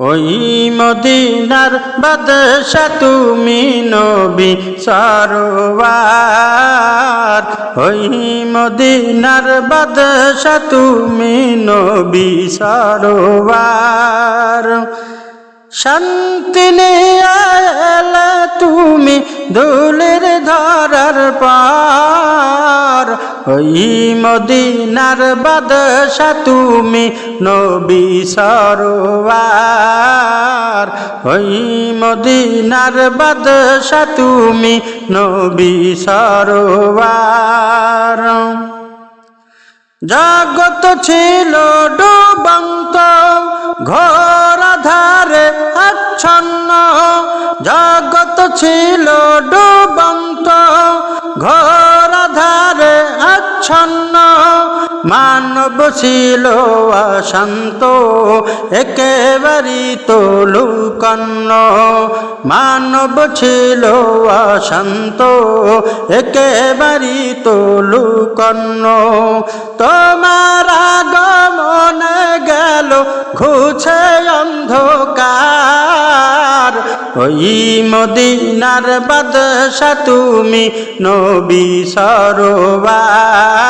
ওই মদিনার বাদশা তুমি নবী সরওয়ার, ওই মদিনার বাদশা তুমি নবী সরওয়ার। শান্তি নিয়ে এলে তুমি ধুলির ধরার পার, ওই মদিনার বাদশা তুমি নবী সরওয়ার, ওই মদিনার বাদশা তুমি নবী সরওয়ার। জগৎ ছিল ডুবন্ত ঘোর আধারে আচ্ছন্ন, জগৎ ছিল ডুবন্ত ঘোর আধারে আচ্ছন্ন। মানব ছিল অশান্ত একেবারেই তো লুকান্ন, মানব ছিল অশান্ত একেবারেই তো লুকান্ন। তোমার আগমনে গেল ঘুছে অন্ধকার, ওই মদিনার বাদশা তুমি নবী সরওয়ার,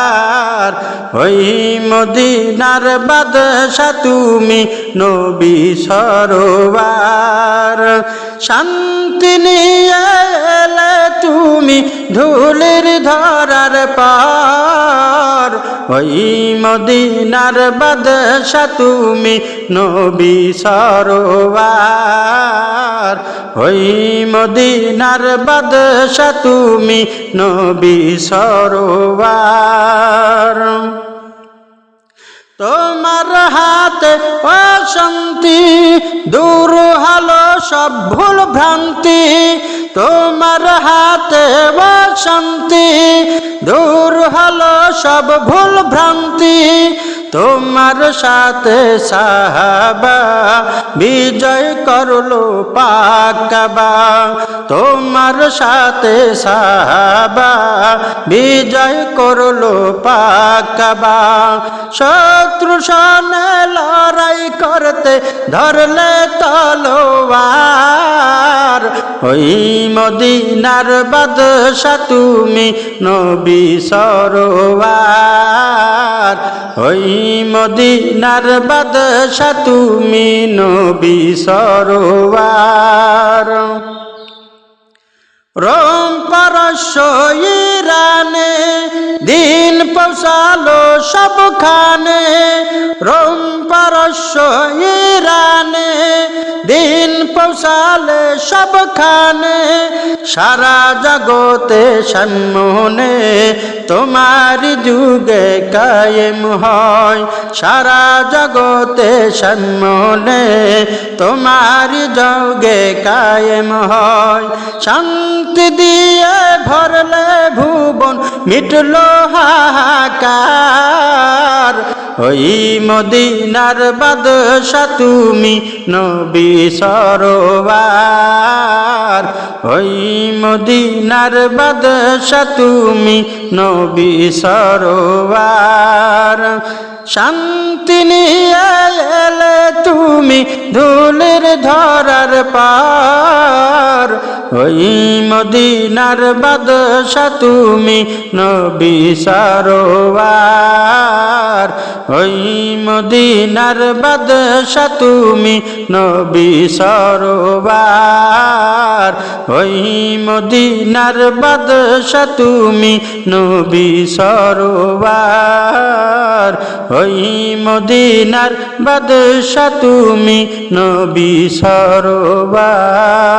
ওই মদিনার বাদশা তুমি নবী সরওয়ার। শান্তি নিয়ে এলে তুমি ধুলির ধরার পার, ওই মদিনার বাদশা তুমি নবী সরওয়ার, ওই মদিনার বাদশা তুমি নবী সরওয়ার। তোমার হাতে অশান্তি দূর হলো সব ভুল ভ্রান্তি, তোমার হাতে অশান্তি দূর হলো সব ভুল ভ্রান্তি। তোমার সাথে সাহাবা বিজয় করলো পাক কাবা, তোমার সাথে সাহাবা বিজয় করলো পাক কাবা। শত্রু সামনে লড়াই করতে ধরলে তলোয়ার, ওই মদিনার বাদশা তুমি নবী সরওয়ার, ওই মদিনার বাদশা তুমি নবী সরওয়ার। রোম পারস্য ইরানে দিন পৌঁছালো সবখানে, রোম পারস্য ইরানে দিন পৌঁছালে সবখানে। সারা জগতে সম্মোহনে তোমার যুগে কায়েম হয়, সারা জগতে সম্মোহনে তোমার যুগে কায়েম হয়। শান্তি দিয়ে ভরলে ভুবন মিটলো হাহাকার, ওই মদিনার বাদশা তুমি নবী সরওয়ার, ওই মদিনার বাদশা তুমি নবী সরওয়ার। শান্তি নিয়ে এলে তুমি ধুলির ধরার পার, ওই মদিনার বাদশা তুমি নবী সরওয়ার, ওই মদিনার বাদশা তুমি নবী সরওয়ার, ওই মদিনার বাদশা তুমি নবী সরওয়ার, ওই মদিনার বাদশা তুমি নবী সরওয়ার।